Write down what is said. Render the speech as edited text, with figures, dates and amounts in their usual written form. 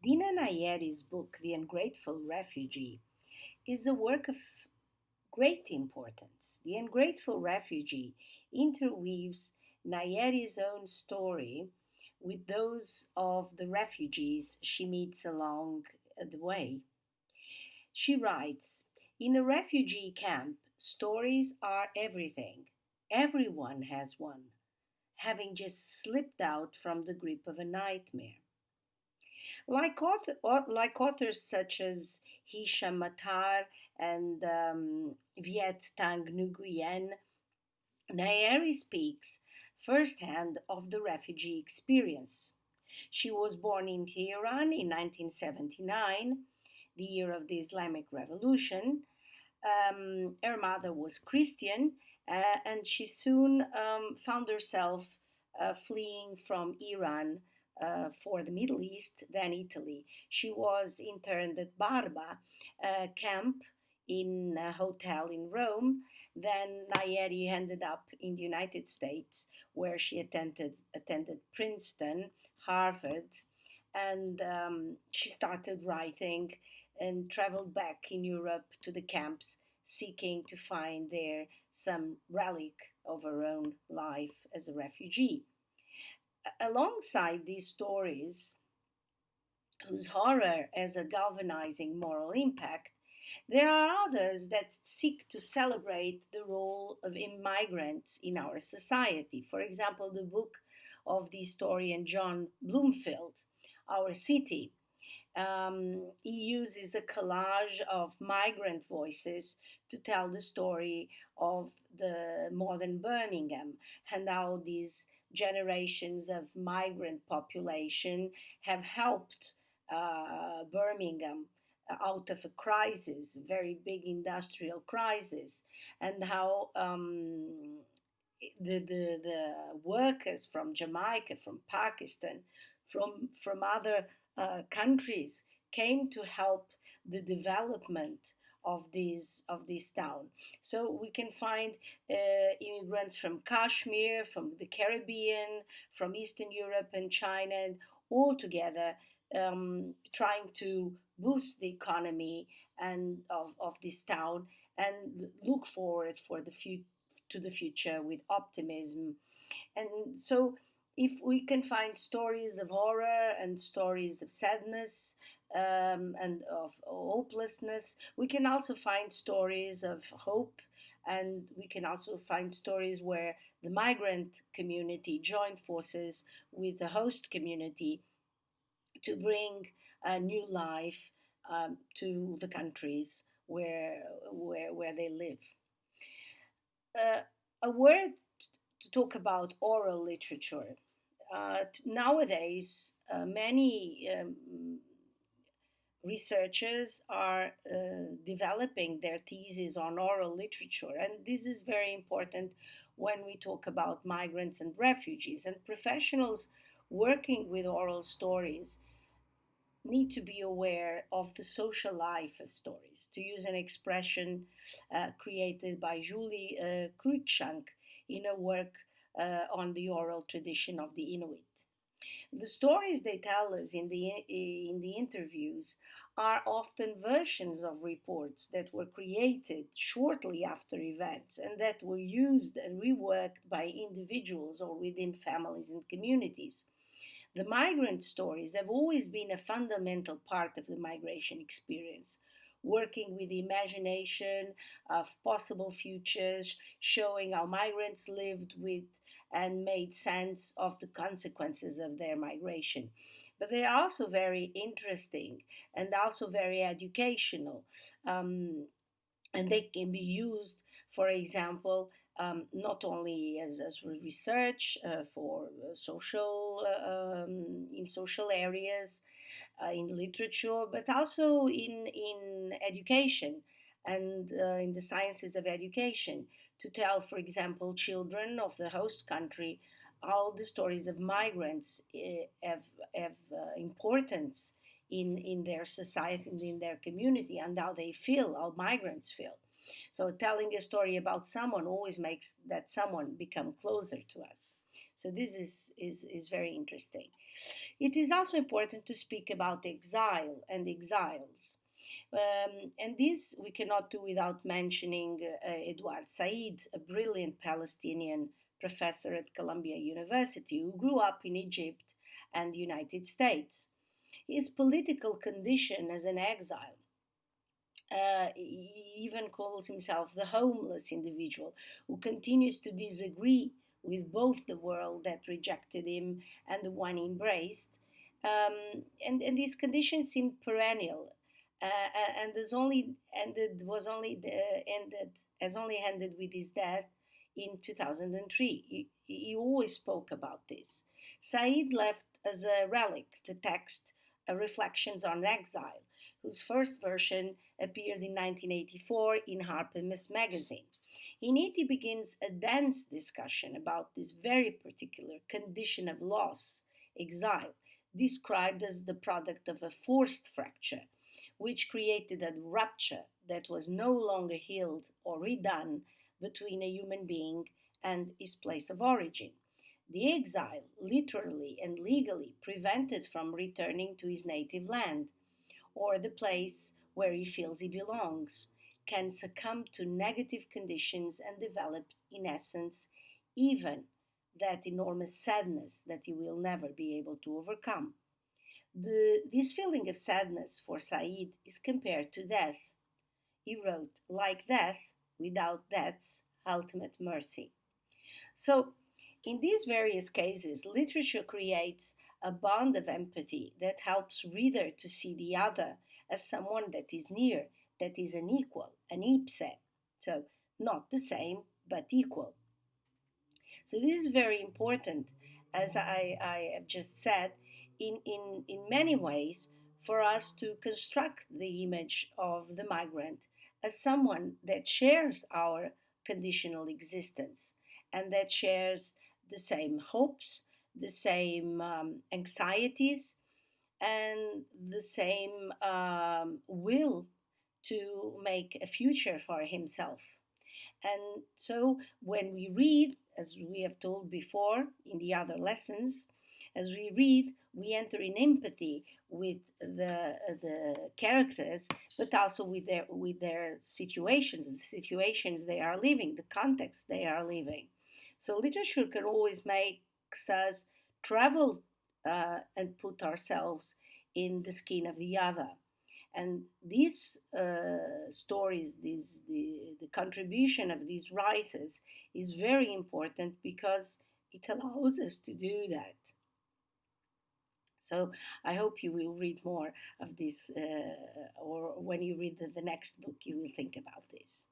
Dina Nayeri's book, The Ungrateful Refugee, is a work of great importance. The Ungrateful Refugee interweaves Nayeri's own story with those of the refugees she meets along the way. She writes, in a refugee camp, stories are everything. Everyone has one, having just slipped out from the grip of a nightmare. Like authors such as Hisham Matar and Viet Tang Nguyen, Nayeri speaks firsthand of the refugee experience. She was born in Tehran in 1979, the year of the Islamic Revolution. Her mother was Christian, and she soon found herself fleeing from Iran for the Middle East, then Italy. She was interned at Barba camp in a hotel in Rome. Then Nayeri ended up in the United States, where she attended Princeton, Harvard, and she started writing and traveled back in Europe to the camps, seeking to find there some relic of her own life as a refugee. Alongside these stories, whose horror has a galvanizing moral impact, there are others that seek to celebrate the role of immigrants in our society. For example, the book of the historian John Bloomfield, Our City. He uses a collage of migrant voices to tell the story of the modern Birmingham and how these generations of migrant population have helped Birmingham out of a crisis, a very big industrial crisis, and how the workers from Jamaica, from Pakistan, from other countries came to help the development of this town. So we can find immigrants from Kashmir, from the Caribbean, from Eastern Europe and China, and all together trying to boost the economy and of this town and look forward for the to the future with optimism. And so if we can find stories of horror and stories of sadness and of hopelessness, we can also find stories of hope, and we can also find stories where the migrant community joined forces with the host community to bring a new life to the countries where they live. A word to talk about oral literature. Nowadays, many researchers are developing their thesis on oral literature, and this is very important when we talk about migrants and refugees. And professionals working with oral stories need to be aware of the social life of stories. To use an expression created by Julie Cruikshank in a work on the oral tradition of the Inuit. The stories they tell us in the interviews are often versions of reports that were created shortly after events and that were used and reworked by individuals or within families and communities. The migrant stories have always been a fundamental part of the migration experience, working with the imagination of possible futures, showing how migrants lived with and made sense of the consequences of their migration. But they are also very interesting and also very educational. And they can be used, for example, not only as research for social in social areas, in literature, but also in education and in the sciences of education to tell, for example, children of the host country how the stories of migrants have importance in their society and in their community and how they feel, how migrants feel. So telling a story about someone always makes that someone become closer to us. So this is very interesting. It is also important to speak about exile and exiles. And this we cannot do without mentioning Edouard Said, a brilliant Palestinian professor at Columbia University who grew up in Egypt and the United States. His political condition as an exile, he even calls himself the homeless individual who continues to disagree with both the world that rejected him and the one he embraced. And these conditions seemed perennial, and has only ended with his death in 2003. He always spoke about this. Said left as a relic the text Reflections on Exile, whose first version appeared in 1984 in Harper's Magazine. In it, he begins a dense discussion about this very particular condition of loss, exile, described as the product of a forced fracture, which created a rupture that was no longer healed or redone between a human being and his place of origin. The exile, literally and legally, prevented from returning to his native land or the place where he feels he belongs, can succumb to negative conditions and develop, in essence, even that enormous sadness that he will never be able to overcome. This feeling of sadness for Said is compared to death. He wrote, like death, without death's ultimate mercy. So, in these various cases, literature creates a bond of empathy that helps reader to see the other as someone that is near, that is an equal, an ipse. So, not the same, but equal. So, this is very important, as I have just said, in many ways, for us to construct the image of the migrant as someone that shares our conditional existence and that shares the same hopes, the same anxieties, and the same will to make a future for himself. And so when we read, as we have told before in the other lessons, as we read, we enter in empathy with the characters, but also with their situations, the situations they are living, the context they are living. So literature can always make us travel and put ourselves in the skin of the other. And these stories, the contribution of these writers is very important because it allows us to do that. So I hope you will read more of this, or when you read the next book, you will think about this.